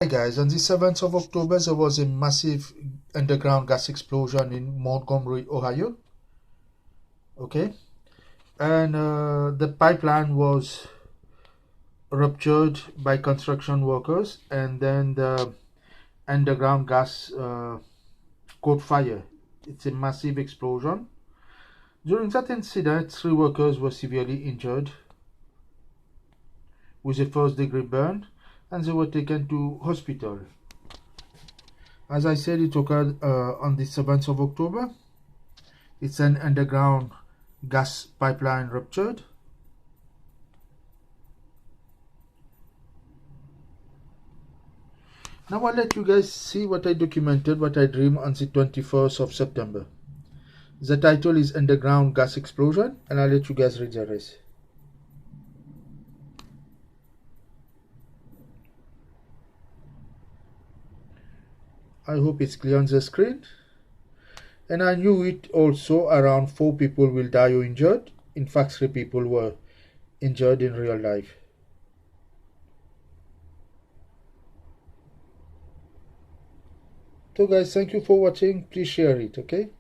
guys, on the 7th of October there was a massive underground gas explosion in Montgomery, Ohio. Okay, and the pipeline was ruptured by construction workers, and then the underground gas caught fire. It's a massive explosion. During that incident, 3 workers were severely injured with a first-degree burn, and they were taken to hospital. As I said, it occurred on the 7th of October. It's an underground gas pipeline ruptured. Now I'll let you guys see what I documented, what I dreamed on the 21st of September. The title is Underground Gas Explosion, and I'll let you guys read the rest. I hope it's clear on the screen. And I knew it also around 4 people will die or injured. In fact, 3 people were injured in real life. So guys, thank you for watching. Please share it, okay?